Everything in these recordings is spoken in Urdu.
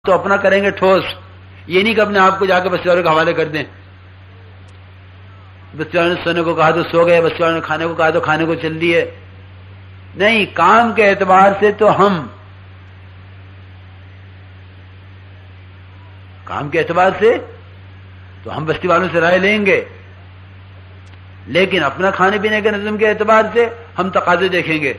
تو اپنا کریں گے ٹھوس، یہ نہیں کہ اپنے آپ کو جا کے بستی والوں کے حوالے کر دیں. بستی والوں نے سونے کو کہا تو سو گئے، بستی والوں نے کھانے کو کہا تو کھانے کو چل دیے. نہیں، کام کے اعتبار سے تو ہم بستی والوں سے رائے لیں گے، لیکن اپنا کھانے پینے کے نظم کے اعتبار سے ہم تقاضے دیکھیں گے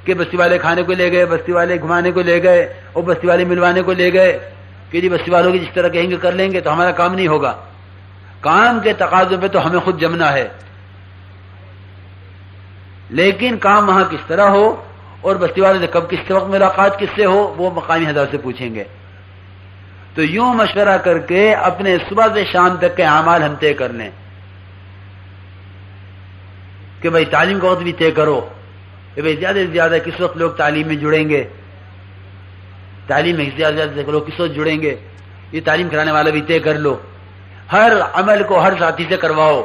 کہ بستی والے کھانے کو لے گئے، بستی والے گھمانے کو لے گئے، اور بستی والے ملوانے کو لے گئے کہ جی بستی والوں کی جس طرح کہیں گے کر لیں گے، تو ہمارا کام نہیں ہوگا. کام کے تقاضوں پہ تو ہمیں خود جمنا ہے، لیکن کام وہاں کس طرح ہو اور بستی والوں سے کب کس وقت ملاقات کس سے ہو وہ مقامی حضرات سے پوچھیں گے. تو یوں مشورہ کر کے اپنے صبح سے شام تک کے اعمال ہم طے کر لیں کہ بھائی تعلیم کا وقت بھی طے کرو کہ بھائی زیادہ سے زیادہ کس وقت لوگ تعلیم میں جڑیں گے، تعلیم میں زیادہ سے زیادہ لوگ کس وقت جڑیں گے، یہ تعلیم کرانے والا بھی طے کر لو. ہر عمل کو ہر ساتھی سے کرواؤ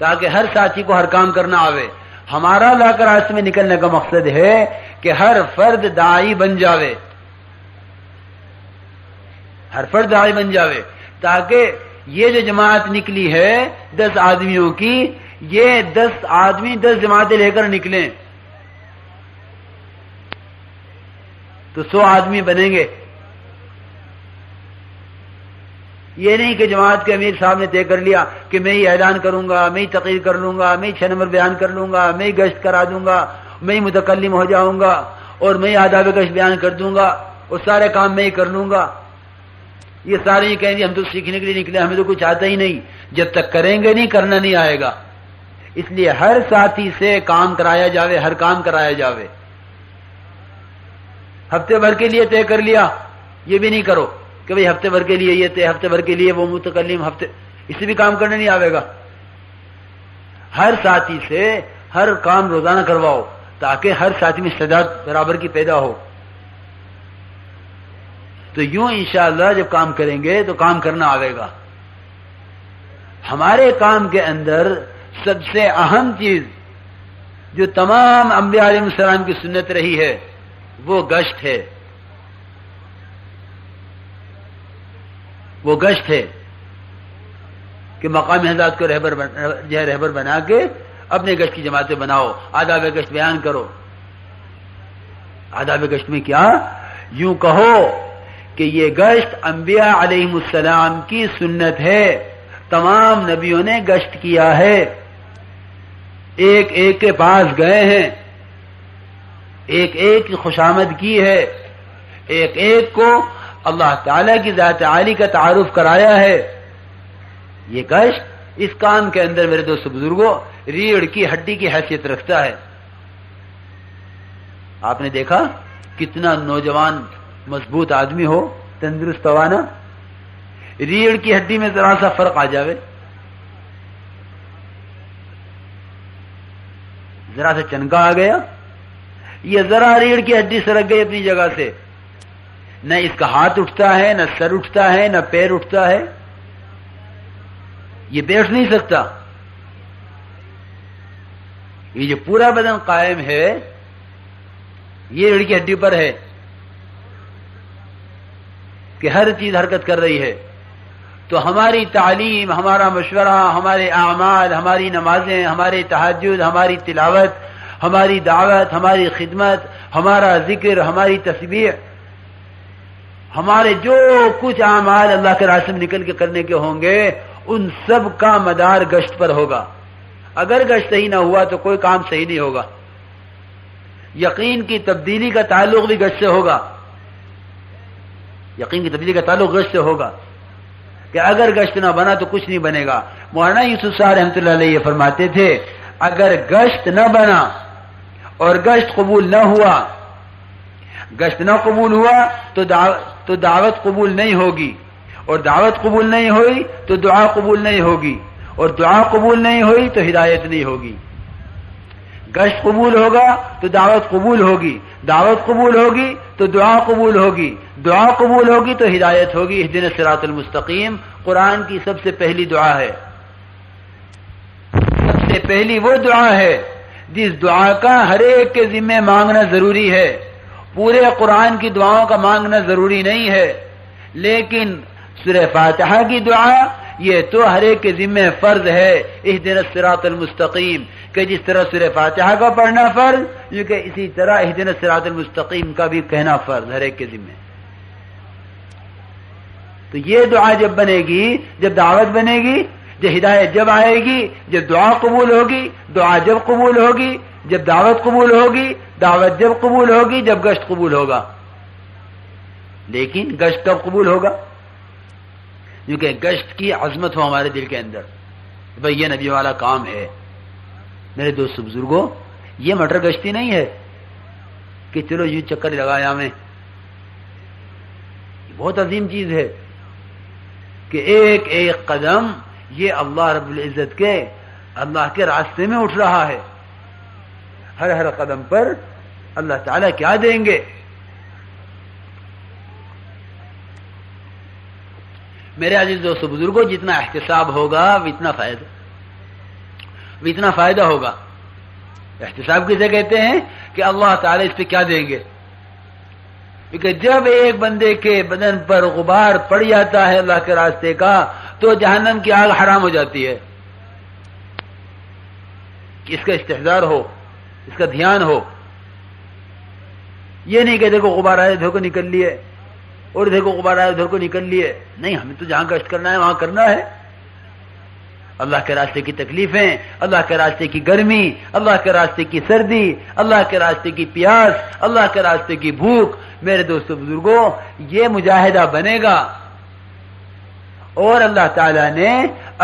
تاکہ ہر ساتھی کو ہر کام کرنا آوے. ہمارا لا کر راستے میں نکلنے کا مقصد ہے کہ ہر فرد داعی بن جاوے، ہر فرد داعی بن جاوے، تاکہ یہ جو جماعت نکلی ہے 10 آدمیوں کی، یہ 10 آدمی 10 جماعتیں لے کر نکلیں تو 100 آدمی بنیں گے. یہ نہیں کہ جماعت کے امیر صاحب نے طے کر لیا کہ میں ہی اعلان کروں گا، میں ہی تقریر کر لوں گا، میں ہی 6 نمبر بیان کر لوں گا، میں ہی گشت کرا دوں گا، میں ہی متکلم ہو جاؤں گا اور میں ہی آداب گشت بیان کر دوں گا اور سارے کام میں ہی کر لوں گا. یہ سارے یہ کہیں گے ہم تو سیکھنے کے لیے نکلے، ہمیں تو کچھ آتا ہی نہیں. جب تک کریں گے نہیں کرنا نہیں آئے گا. اس لیے ہر ساتھی سے کام کرایا جاوے، ہر کام کرایا جاوے. ہفتے بھر کے لیے طے کر لیا، یہ بھی نہیں کرو کہ بھئی ہفتے بھر کے لیے یہ طے، ہفتے بھر کے لیے وہ متکلم، ہفتے اس سے بھی کام کرنے نہیں آئے گا. ہر ساتھی سے ہر کام روزانہ کرواؤ تاکہ ہر ساتھی میں استعداد برابر کی پیدا ہو. تو یوں انشاءاللہ جب کام کریں گے تو کام کرنا آئے گا. ہمارے کام کے اندر سب سے اہم چیز جو تمام انبیاء علیہ السلام کی سنت رہی ہے وہ گشت ہے. وہ گشت ہے کہ مقامی حضرات کو رہبر بنا کے اپنے گشت کی جماعتیں بناؤ، آداب گشت بیان کرو. آداب گشت میں کیا؟ یوں کہو کہ یہ گشت انبیاء علیہ السلام کی سنت ہے، تمام نبیوں نے گشت کیا ہے، ایک ایک کے پاس گئے ہیں، ایک ایک کی خوشامد کی ہے، ایک ایک کو اللہ تعالی کی ذات عالی کا تعارف کرایا ہے. یہ گشت اس کام کے اندر میرے دوست بزرگوں ریڑھ کی ہڈی کی حیثیت رکھتا ہے. آپ نے دیکھا کتنا نوجوان مضبوط آدمی ہو، تندرست توانا، ریڑھ کی ہڈی میں ذرا سا فرق آ جاوے، ذرا سا چنکا آ گیا، یہ ذرا ریڑھ کی ہڈی سرک گئی اپنی جگہ سے، نہ اس کا ہاتھ اٹھتا ہے، نہ سر اٹھتا ہے، نہ پیر اٹھتا ہے، یہ بیٹھ نہیں سکتا. یہ جو پورا بدن قائم ہے یہ ریڑھ کی ہڈی پر ہے کہ ہر چیز حرکت کر رہی ہے. تو ہماری تعلیم، ہمارا مشورہ، ہمارے اعمال، ہماری نمازیں، ہمارے تہجد، ہماری تلاوت، ہماری دعوت، ہماری خدمت، ہمارا ذکر، ہماری تسبیح، ہمارے جو کچھ اعمال اللہ کے راستے میں نکل کے کرنے کے ہوں گے ان سب کا مدار گشت پر ہوگا. اگر گشت صحیح نہ ہوا تو کوئی کام صحیح نہیں ہوگا. یقین کی تبدیلی کا تعلق بھی گشت سے ہوگا. یقین کی تبدیلی کا تعلق گشت سے ہوگا کہ اگر گشت نہ بنا تو کچھ نہیں بنے گا. مولانا یوسف صاحب رحمۃ اللہ علیہ یہ فرماتے تھے اگر گشت نہ بنا اور گشت قبول نہ ہوا، گشت نہ قبول ہوا تو دعوت قبول نہیں ہوگی، اور دعوت قبول نہیں ہوئی تو دعا قبول نہیں ہوگی، اور دعا قبول نہیں ہوئی تو ہدایت نہیں ہوگی. گشت قبول ہوگا تو دعوت قبول ہوگی، دعوت قبول ہوگی تو دعا قبول ہوگی، دعا قبول ہوگی تو ہدایت ہوگی. اہدنا الصراط المستقیم قرآن کی سب سے پہلی دعا ہے، سب سے پہلی وہ دعا ہے جس دعا کا ہر ایک کے ذمہ مانگنا ضروری ہے. پورے قرآن کی دعاؤں کا مانگنا ضروری نہیں ہے، لیکن سورہ فاتحہ کی دعا یہ تو ہر ایک کے ذمہ فرض ہے، اہدنا الصراط المستقیم، کہ جس طرح سورہ فاتحہ کا پڑھنا فرض، یہ کہ اسی طرح اہدنا الصراط المستقیم کا بھی کہنا فرض ہر ایک کے ذمہ۔ تو یہ دعا جب بنے گی، جب دعوت بنے گی، جب ہدایت جب آئے گی، جب دعا قبول ہوگی، دعا جب قبول ہوگی، جب دعوت قبول ہوگی، دعوت جب قبول ہوگی، جب گشت قبول ہوگا۔ لیکن گشت کب قبول ہوگا؟ کیونکہ گشت کی عظمت ہو ہمارے دل کے اندر، بھئی یہ نبی والا کام ہے۔ میرے دوست بزرگوں، یہ مٹر گشتی نہیں ہے کہ چلو یوں چکر لگایا میں، بہت عظیم چیز ہے کہ ایک ایک قدم یہ اللہ رب العزت کے، اللہ کے راستے میں اٹھ رہا ہے۔ ہر ہر قدم پر اللہ تعالیٰ کیا دیں گے۔ میرے عزیز دوستو بزرگوں، جتنا احتساب ہوگا اتنا فائدہ ہوگا۔ احتساب کسے کہتے ہیں؟ کہ اللہ تعالیٰ اس پہ کیا دیں گے۔ کیونکہ جب ایک بندے کے بدن پر غبار پڑ جاتا ہے اللہ کے راستے کا، تو جہنم کی آگ حرام ہو جاتی ہے۔ اس کا استحضار ہو، اس کا دھیان ہو، یہ نہیں کہ دیکھو غبار آئے ادھر کو نکل لیے اور دیکھو غبار آئے ادھر کو نکل لیے، نہیں، ہمیں تو جہاں گشت کرنا ہے وہاں کرنا ہے۔ اللہ کے راستے کی تکلیفیں، اللہ کے راستے کی گرمی، اللہ کے راستے کی سردی، اللہ کے راستے کی پیاس، اللہ کے راستے کی بھوک، میرے دوستو بزرگوں، یہ مجاہدہ بنے گا۔ اور اللہ تعالیٰ نے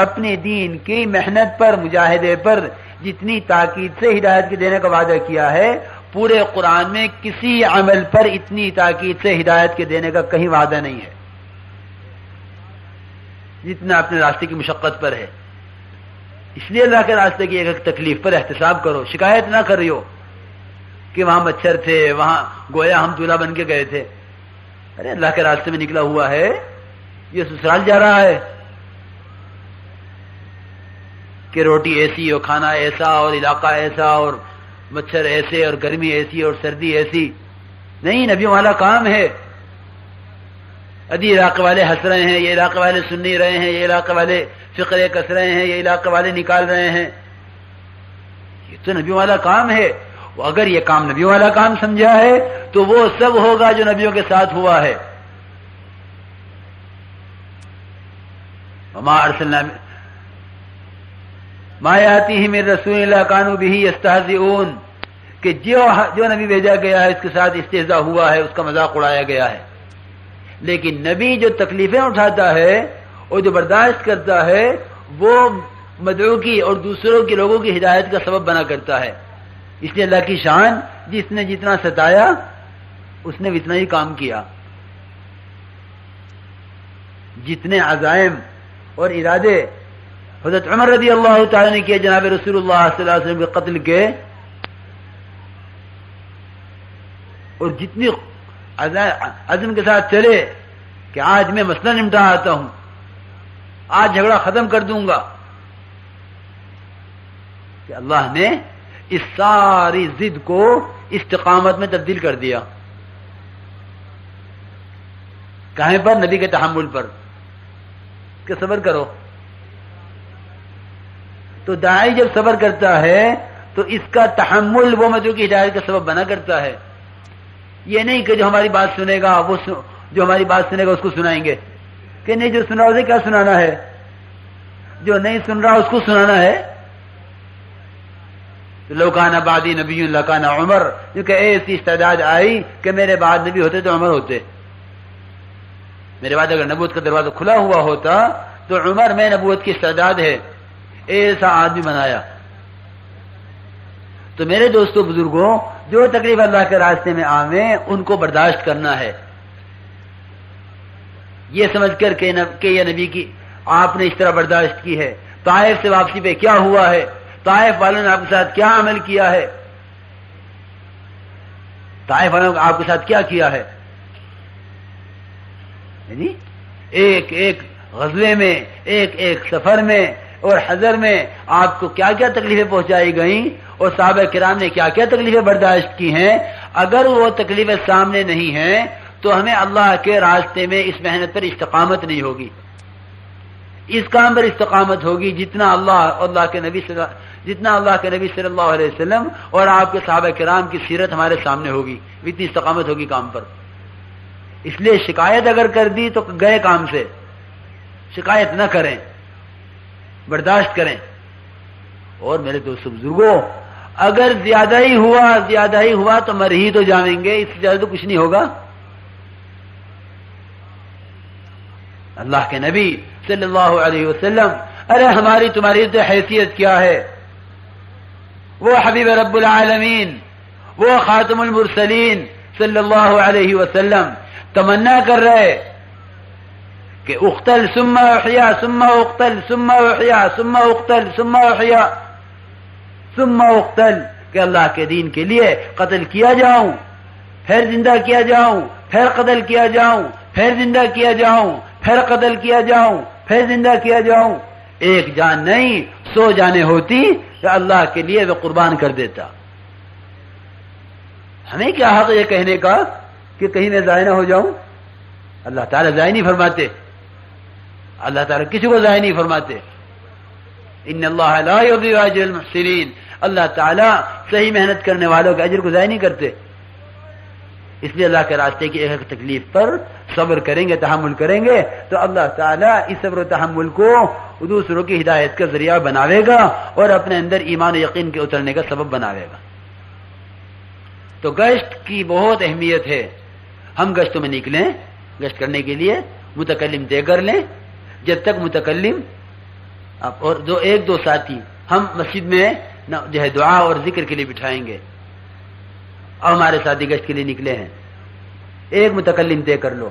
اپنے دین کی محنت پر، مجاہدے پر جتنی تاکید سے ہدایت کے دینے کا وعدہ کیا ہے، پورے قرآن میں کسی عمل پر اتنی تاکید سے ہدایت کے دینے کا کہیں وعدہ نہیں ہے جتنا اپنے راستے کی مشقت پر ہے۔ اس لیے اللہ کے راستے کی ایک ایک تکلیف پر احتساب کرو، شکایت نہ کریو کہ وہاں مچھر تھے، وہاں گویا ہم دولہا بن کے گئے تھے۔ ارے اللہ کے راستے میں نکلا ہوا ہے، یہ سسرال جا رہا ہے کہ روٹی ایسی اور کھانا ایسا اور علاقہ ایسا اور مچھر ایسے اور گرمی ایسی اور سردی ایسی، نہیں، نبیوں والا کام ہے۔ ادھی علاقے والے ہنس رہے ہیں، یہ علاقے والے سن نہیں رہے ہیں، یہ علاقے والے فقرے کس رہے ہیں، یہ علاقے والے نکال رہے ہیں، یہ تو نبیوں والا کام ہے۔ اگر یہ کام نبیوں والا کام سمجھا ہے تو وہ سب ہوگا جو نبیوں کے ساتھ ہوا ہے۔ وما ارسلنا ما یاتیہم من رسول الا کانوا بہ یستہزئون، کہ جو نبی بھیجا گیا ہے اس کے ساتھ استہزاء ہوا ہے، اس کا مذاق اڑایا گیا ہے۔ لیکن نبی جو تکلیفیں اٹھاتا ہے اور جو برداشت کرتا ہے، وہ مدعو کی اور دوسروں کے لوگوں کی ہدایت کا سبب بنا کرتا ہے۔ اس لیے اللہ کی شان، جس نے جتنا ستایا اس نے اتنا ہی کام کیا۔ جتنے عزائم اور ارادے حضرت عمر رضی اللہ تعالی نے کیے جناب رسول اللہ صلی اللہ علیہ وسلم کے قتل کے، اور جتنی عزم کے ساتھ چلے کہ آج میں مسئلہ نمٹا آتا ہوں، آج جھگڑا ختم کر دوں گا، کہ اللہ نے اس ساری ضد کو استقامت میں تبدیل کر دیا۔ کہیں پر؟ نبی کے تحمل پر، کہ صبر کرو۔ تو داعی جب صبر کرتا ہے تو اس کا تحمل وہ مدعو کی ہدایت کا سبب بنا کرتا ہے۔ یہ نہیں کہ جو ہماری بات سنے گا وہ جو ہماری بات سنے گا اس کو سنائیں گے، کہ نہیں، جو سنا اسے کیا سنانا ہے، جو نہیں سن رہا اس کو سنانا ہے۔ لو کان بعدی نبی لکان عمر، کیونکہ ایسی استعداد آئی کہ میرے بعد نبی ہوتے تو عمر ہوتے۔ میرے بعد اگر نبوت کا دروازہ کھلا ہوا ہوتا تو عمر میں نبوت کی استعداد ہے، ایسا آدمی بنایا۔ تو میرے دوستو بزرگوں، جو تکلیف اللہ کے راستے میں آویں ان کو برداشت کرنا ہے، یہ سمجھ کر کہ یہ نبی کی آپ نے اس طرح برداشت کی ہے۔ طائف سے واپسی پہ کیا ہوا ہے، طائف والوں نے آپ کے ساتھ کیا عمل کیا ہے، طائف والوں نے آپ کے ساتھ کیا کیا ہے، یعنی ایک ایک غزوے میں، ایک ایک سفر میں اور حضر میں آپ کو کیا کیا تکلیفیں پہنچائی گئیں، اور صحابہ کرام نے کیا کیا تکلیفیں برداشت کی ہیں۔ اگر وہ تکلیفیں سامنے نہیں ہیں تو ہمیں اللہ کے راستے میں اس محنت پر استقامت نہیں ہوگی. اس کام پر استقامت ہوگی جتنا اللہ کے نبی صلی اللہ علیہ وسلم اور آپ کے صحابہ کرام کی سیرت ہمارے سامنے ہوگی, اتنی استقامت ہوگی کام پر. اس لیے شکایت اگر کر دی تو گئے کام سے. شکایت نہ کریں, برداشت کریں. اور میرے دوستو بزرگوں, اگر زیادہ ہی ہوا تو مر ہی تو جائیں گے, اس سے زیادہ تو کچھ نہیں ہوگا. اللہ کے نبی صلی اللہ علیہ وسلم, ارے ہماری تمہاری تو حیثیت کیا ہے, وہ حبیب رب العالمین, وہ خاتم المرسلین صلی اللہ علیہ وسلم تمنا کر رہے کہ اقتل ثم احیا ثم اقتل ثم احیا ثم اقتل ثم احیا ثم اقتل, کہ اللہ کے دین کے لیے قتل کیا جاؤں, پھر زندہ کیا جاؤں, پھر قتل کیا جاؤں, پھر زندہ کیا جاؤں, پھر قتل کیا جاؤں, پھر زندہ کیا جاؤں. ایک جان نہیں 100 جانیں ہوتی کہ اللہ کے لیے وہ قربان کر دیتا. ہمیں کیا حق یہ کہنے کا کہ کہیں میں ضائع نہ ہو جاؤں. اللہ تعالیٰ ضائع نہیں فرماتے, اللہ تعالیٰ کسی کو ضائع نہیں فرماتے. ان اللہ لا یضیع اجر المحسنین, اللہ تعالیٰ صحیح محنت کرنے والوں کے اجر کو ضائع نہیں کرتے. اس لیے اللہ کے راستے کی ایک تکلیف پر صبر کریں گے, تحمل کریں گے, تو اللہ تعالیٰ اس صبر و تحمل کو دوسروں کی ہدایت کا ذریعہ بناوے گا اور اپنے اندر ایمان و یقین کے اترنے کا سبب بناوے گا. تو گشت کی بہت اہمیت ہے. ہم گشتوں میں نکلیں, گشت کرنے کے لیے متکلم طے کر لیں. جب تک متکلم اور ایک دو ساتھی ہم مسجد میں جو ہے دعا اور ذکر کے لیے بٹھائیں گے, اور ہمارے ساتھی گشت کے لیے نکلے ہیں, ایک متکلم طے کر لو.